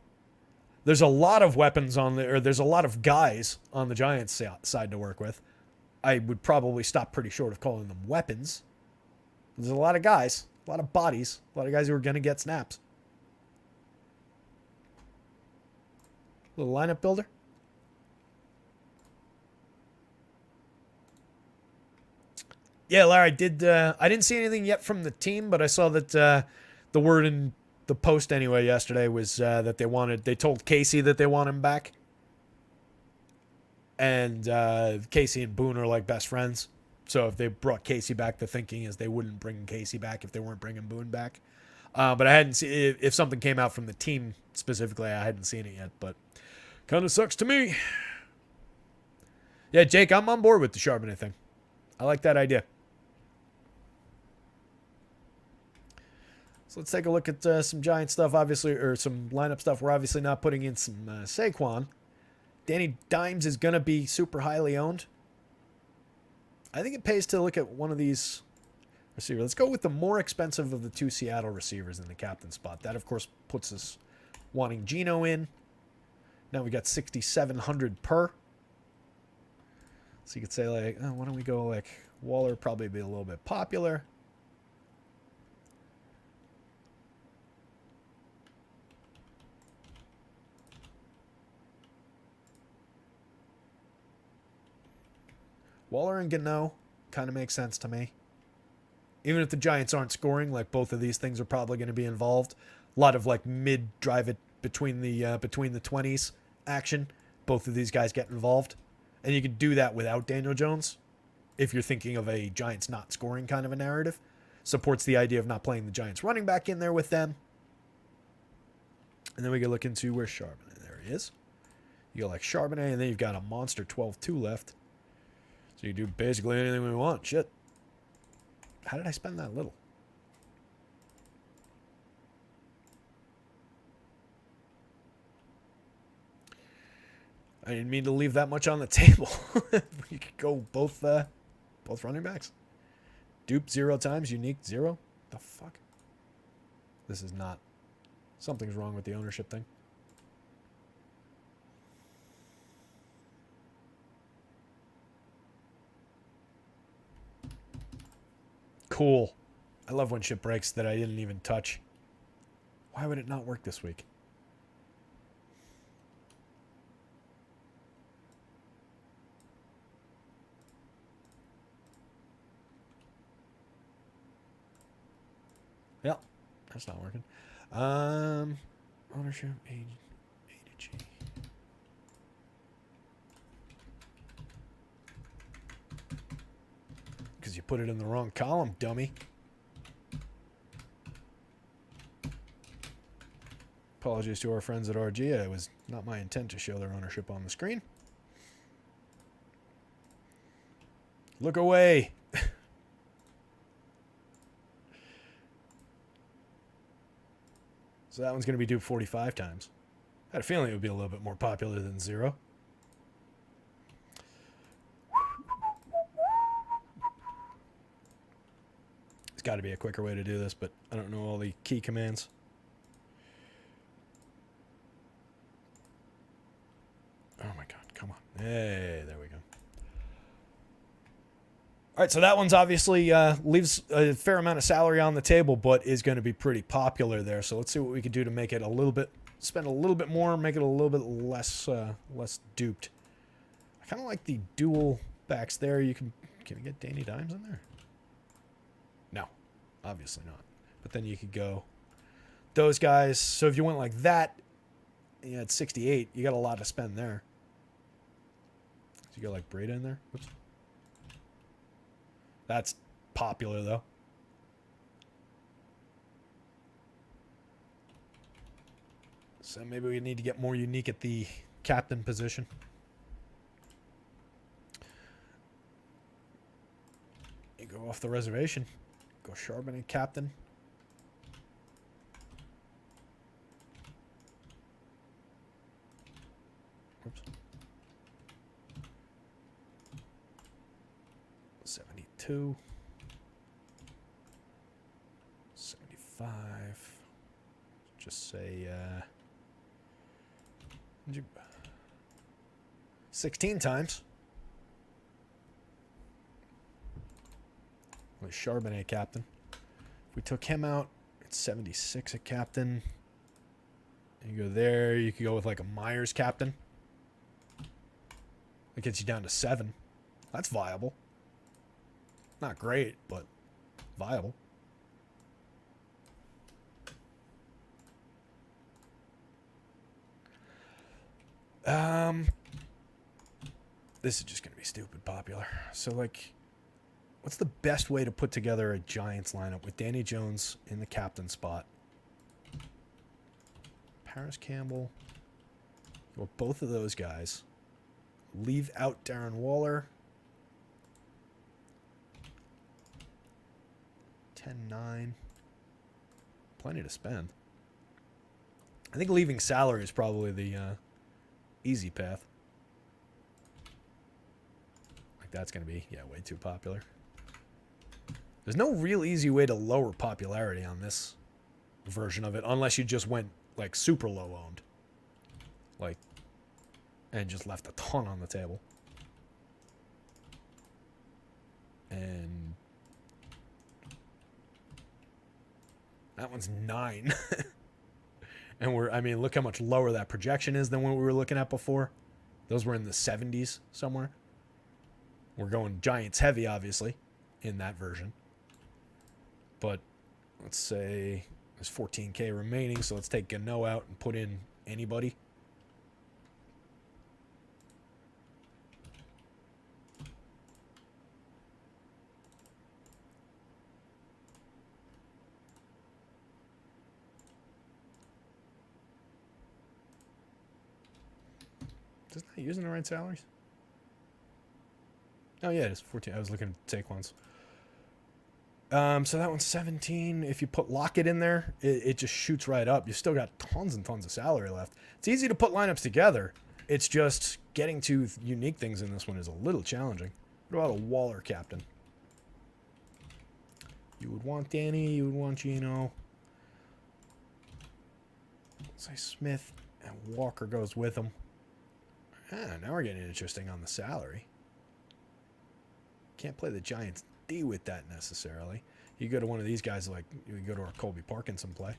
There's a lot of weapons there's a lot of guys on the Giants side to work with. I would probably stop pretty short of calling them weapons. There's a lot of guys, a lot of bodies, a lot of guys who are going to get snaps. Little lineup builder. Yeah, Larry, I didn't see anything yet from the team, but I saw that the word in the post anyway yesterday was that they told Casey that they want him back. And Casey and Boone are like best friends. So if they brought Casey back, the thinking is they wouldn't bring Casey back if they weren't bringing Boone back. But I hadn't seen, if something came out from the team specifically, I hadn't seen it yet, but kind of sucks to me. Yeah, Jake, I'm on board with the Charbonnet thing. I like that idea. So let's take a look at some Giant stuff, obviously, or some lineup stuff. We're obviously not putting in some Saquon Danny Dimes is going to be super highly owned. I think it pays to look at one of these receivers. Let's go with the more expensive of the two Seattle receivers in the captain spot. That, of course, puts us wanting Geno in. Now we got 6,700 per. So you could say, like, oh, why don't we go, like, Waller probably be a little bit popular. Waller and Geno kind of makes sense to me. Even if the Giants aren't scoring, like, both of these things are probably going to be involved. A lot of, like, mid-drive it between the 20s action. Both of these guys get involved. And you can do that without Daniel Jones if you're thinking of a Giants not scoring kind of a narrative. Supports the idea of not playing the Giants running back in there with them. And then we can look into where's Charbonnet. There he is. You got like Charbonnet, and then you've got a monster 12-2 left. So you do basically anything we want. Shit. How did I spend that little? I didn't mean to leave that much on the table. We could go both running backs. Dupe 0 times, unique 0. The fuck? This is not. Something's wrong with the ownership thing. Cool. I love when shit breaks that I didn't even touch. Why would it not work this week? Yep, that's not working. Ownership, ADG. Because you put it in the wrong column, dummy. Apologies to our friends at RG. It was not my intent to show their ownership on the screen. Look away. So that one's going to be due 45 times. I had a feeling it would be a little bit more popular than 0. There's got to be a quicker way to do this, but I don't know all the key commands. Oh my god, come on. Hey, there we go. All right, so that one's obviously leaves a fair amount of salary on the table, but is going to be pretty popular there. So let's see what we can do to make it a little bit, spend a little bit more, make it a little bit less duped. I kind of like the dual backs there. Can we get Danny Dimes in there? No, obviously not. But then you could go those guys. So if you went like that, you had 68. You got a lot to spend there. So you got like Breda in there. Whoops. That's popular, though. So maybe we need to get more unique at the captain position. You go off the reservation. Go Charbonnet captain. Oops. 72. 75. Just say 16 times. With Charbonnet captain. If we took him out, it's 76 a captain. You go there, you could go with like a Myers captain. That gets you down to 7. That's viable. Not great, but viable. This is just going to be stupid popular. So, like, what's the best way to put together a Giants lineup with Danny Jones in the captain spot? Paris Campbell. Well, both of those guys. Leave out Darren Waller. 10-9. Plenty to spend. I think leaving salary is probably the easy path. Like that's going to be, yeah, way too popular. There's no real easy way to lower popularity on this version of it unless you just went like super low owned. Like, and just left a ton on the table. And that one's 9. And I mean, look how much lower that projection is than what we were looking at before. Those were in the 70s somewhere. We're going Giants heavy, obviously, in that version. But let's say there's 14K remaining, so let's take Gano out and put in anybody. Is not using the right salaries? Oh, yeah, it's 14. I was looking at Saquon's. So that one's 17. If you put Lockett in there, it just shoots right up. You still got tons and tons of salary left. It's easy to put lineups together. It's just getting to unique things in this one is a little challenging. What about a Waller captain? You would want Danny. You would want Gino. Let's say Smith and Walker goes with him. Now we're getting interesting on the salary. Can't play the Giants D with that necessarily. You go to one of these guys, like you go to our Colby Parkinson play.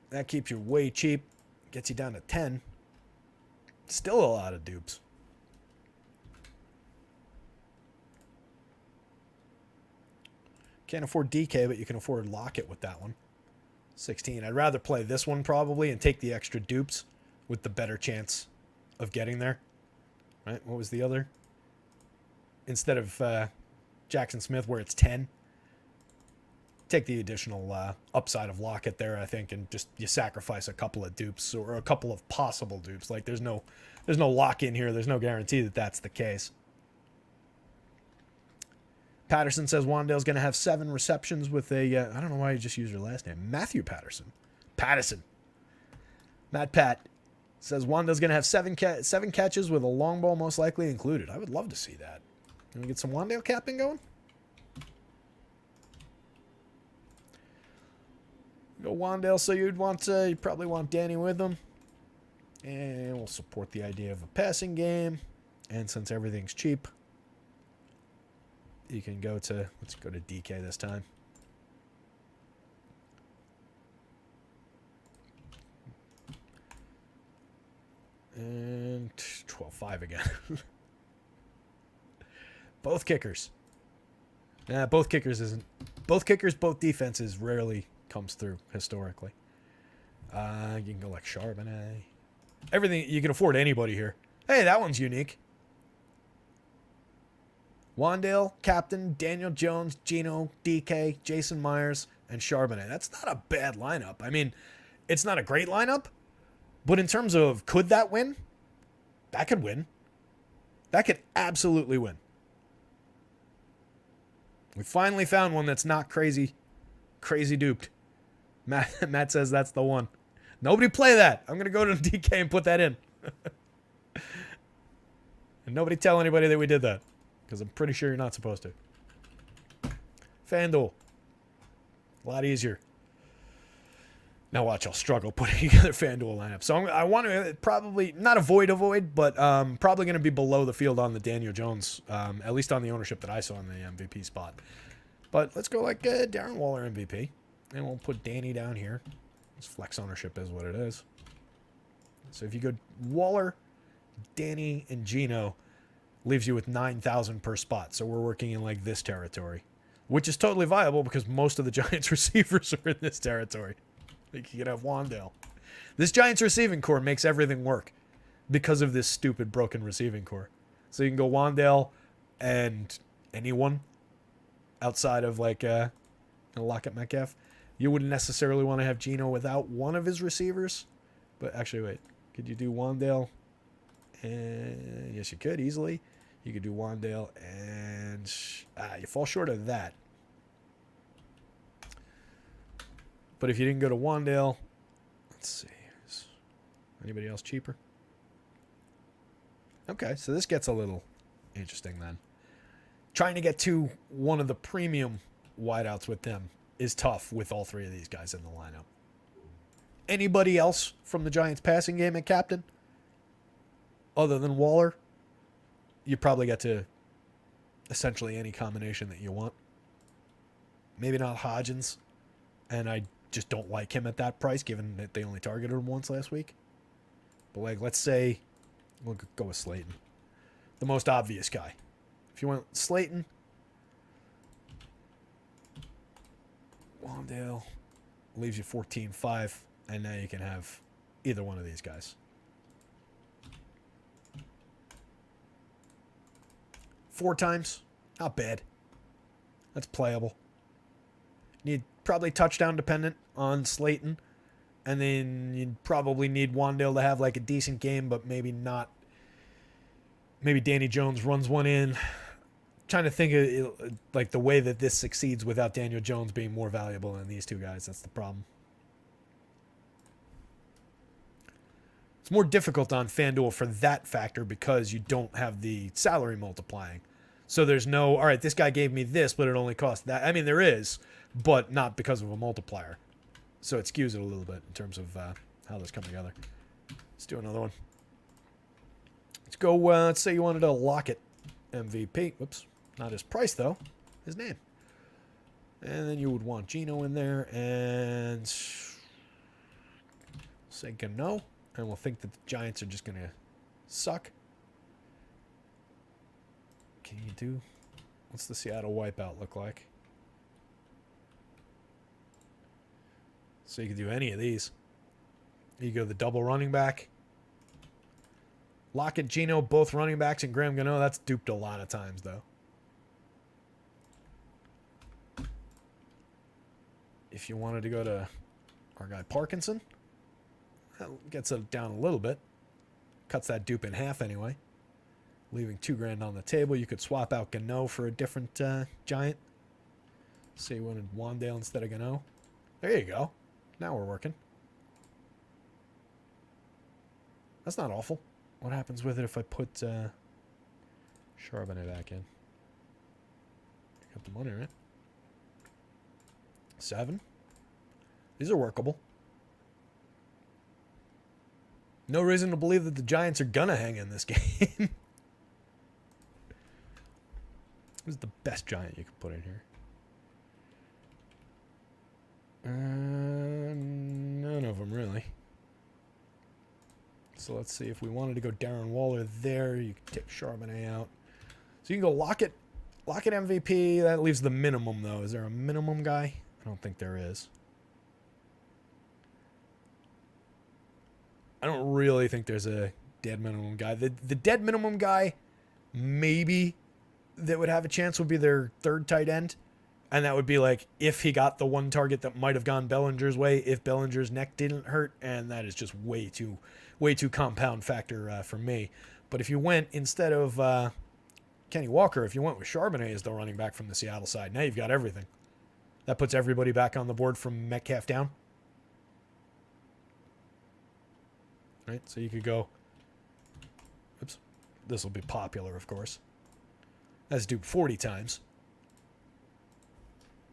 That keeps you way cheap. Gets you down to 10. Still a lot of dupes. Can't afford DK, but you can afford Lockett with that one. 16. I'd rather play this one probably and take the extra dupes with the better chance of getting there. Right? What was the other? Instead of Jackson Smith, where it's 10, take the additional upside of Lockett there, I think, and just you sacrifice a couple of dupes or a couple of possible dupes. Like there's no lock in here. There's no guarantee that that's the case. Patterson says Wandale's going to have 7 receptions with a, I don't know why you just used your last name, Matthew Patterson. Matt Pat says Wandale's going to have 7 catches with a long ball most likely included. I would love to see that. Can we get some Wandale capping going? Go Wandale, so you'd probably want Danny with him. And we'll support the idea of a passing game. And since everything's cheap, you can go to, let's go to DK this time. And 12-5 again. Both kickers. Both kickers, both defenses rarely comes through historically. You can go like Charbonnet. Everything, you can afford anybody here. Hey, that one's unique. Wandale, Captain, Daniel Jones, Gino, DK, Jason Myers, and Charbonnet. That's not a bad lineup. I mean, it's not a great lineup, but in terms of could that win? That could win. That could absolutely win. We finally found one that's not crazy duped. Matt says that's the one. Nobody play that. I'm going to go to DK and put that in. And nobody tell anybody that we did that, because I'm pretty sure you're not supposed to. FanDuel. A lot easier. Now watch, I'll struggle putting together FanDuel lineup. So I want to probably, not avoid, but probably going to be below the field on the Daniel Jones, at least on the ownership that I saw in the MVP spot. But let's go like Darren Waller MVP. And we'll put Danny down here. This flex ownership is what it is. So if you go Waller, Danny, and Gino, leaves you with 9,000 per spot. So we're working in like this territory, which is totally viable because most of the Giants receivers are in this territory. Like you could have Wandale. This Giants receiving core makes everything work because of this stupid broken receiving core. So you can go Wandale and anyone outside of like Lockett Metcalf. You wouldn't necessarily want to have Gino without one of his receivers. But actually, wait. Could you do Wandale? And yes, you could easily. You could do Wandale and you fall short of that. But if you didn't go to Wandale, let's see. Is anybody else cheaper? Okay, so this gets a little interesting then. Trying to get to one of the premium wideouts with them is tough with all three of these guys in the lineup. Anybody else from the Giants passing game at captain? Other than Waller, you probably get to essentially any combination that you want. Maybe not Hodgins, and I just don't like him at that price, given that they only targeted him once last week. But, like, let's say we'll go with Slayton, the most obvious guy. If you want Slayton, Wandale leaves you 14-5, and now you can have either one of these guys. 4 times, not bad. That's playable. Need probably touchdown dependent on Slayton, and then you'd probably need Wandale to have like a decent game, but maybe not. Maybe Danny Jones runs one in. Trying to think of like the way that this succeeds without Daniel Jones being more valuable than these two guys. That's the problem. It's more difficult on FanDuel for that factor because you don't have the salary multiplying. So there's no, all right, this guy gave me this, but it only cost that. I mean, there is, but not because of a multiplier. So it skews it a little bit in terms of how those come together. Let's do another one. Let's go, let's say you wanted to lock it MVP. Whoops. Not his price, though. His name. And then you would want Geno in there. And say Gano. And we'll think that the Giants are just going to suck. Can you do... What's the Seattle wipeout look like? So you can do any of these. You go the double running back. Lockett, Geno, both running backs, and Graham Gano. That's duped a lot of times, though. If you wanted to go to our guy Parkinson, that gets it down a little bit. Cuts that dupe in half anyway. Leaving $2,000 on the table. You could swap out Gano for a different Giant. Say you wanted Wandale instead of Gano. There you go. Now we're working. That's not awful. What happens with it if I put Charbonnet back in? Got the money, right? 7. These are workable. No reason to believe that the Giants are going to hang in this game. Who's the best Giant you could put in here? None of them, really. So let's see. If we wanted to go Darren Waller there, you could take Charbonnet out. So you can go Lockett MVP. That leaves the minimum, though. Is there a minimum guy? I don't think there is. I don't really think there's a dead minimum guy. The dead minimum guy, maybe, that would have a chance would be their third tight end. And that would be like if he got the one target that might have gone Bellinger's way, if Bellinger's neck didn't hurt. And that is just way too compound factor for me. But if you went, instead of Kenny Walker, if you went with Charbonnet as the running back from the Seattle side, now you've got everything. That puts everybody back on the board from Metcalf down. Right? So you could go... Oops. This will be popular, of course. That's duped 40 times.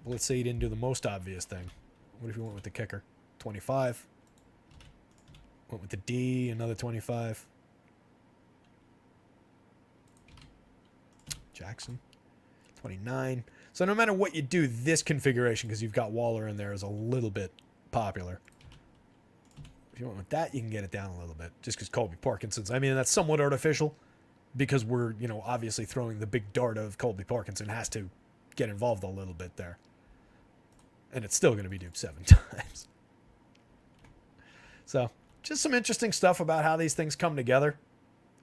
But let's say you didn't do the most obvious thing. What if you went with the kicker? 25. Went with the D, another 25. Jackson. 29. So no matter what you do, this configuration, because you've got Waller in there, is a little bit popular. If you went with that, you can get it down a little bit. Just because Colby Parkinson's. I mean, that's somewhat artificial because we're, obviously throwing the big dart of Colby Parkinson has to get involved a little bit there. And it's still going to be duped 7 times. So, just some interesting stuff about how these things come together.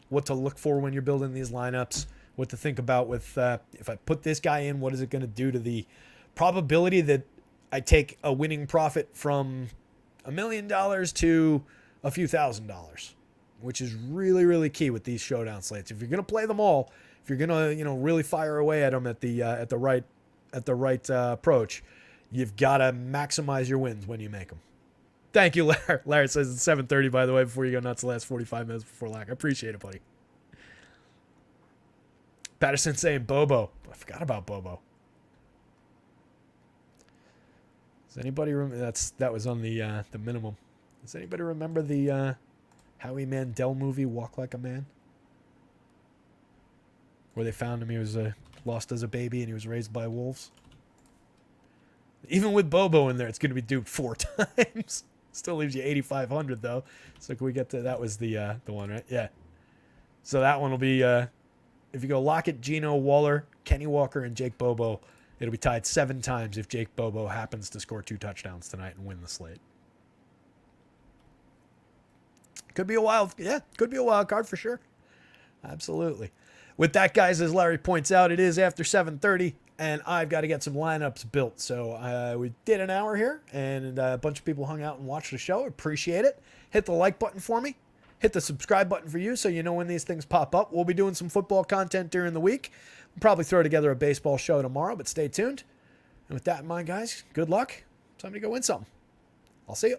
What to look for when you're building these lineups. What to think about with, if I put this guy in, what is it going to do to the probability that I take a winning profit from $1 million to a few $1,000s, which is really, really key with these showdown slates. If you're going to play them all, if you're going to, really fire away at them at the right approach, you've got to maximize your wins when you make them. Thank you, Larry. Larry says it's 7:30, by the way, before you go nuts the last 45 minutes before lack. I appreciate it, buddy. Patterson saying Bobo. I forgot about Bobo. Does anybody remember? That was on the minimum. Does anybody remember the Howie Mandel movie, Walk Like a Man? Where they found him, he was lost as a baby and he was raised by wolves. Even with Bobo in there, it's going to be duped 4 times. Still leaves you 8,500 though. So can we get to that? Was the one, right? Yeah. So that one will be if you go Lockett, Geno, Waller, Kenny Walker, and Jake Bobo, it'll be tied 7 times if Jake Bobo happens to score 2 touchdowns tonight and win the slate. Could be a wild card for sure. Absolutely. With that, guys, as Larry points out, it is after 7:30, and I've got to get some lineups built. So we did an hour here, and a bunch of people hung out and watched the show. Appreciate it. Hit the like button for me. Hit the subscribe button for you so you know when these things pop up. We'll be doing some football content during the week. We'll probably throw together a baseball show tomorrow, but stay tuned. And with that in mind, guys, good luck. Time to go win something. I'll see you.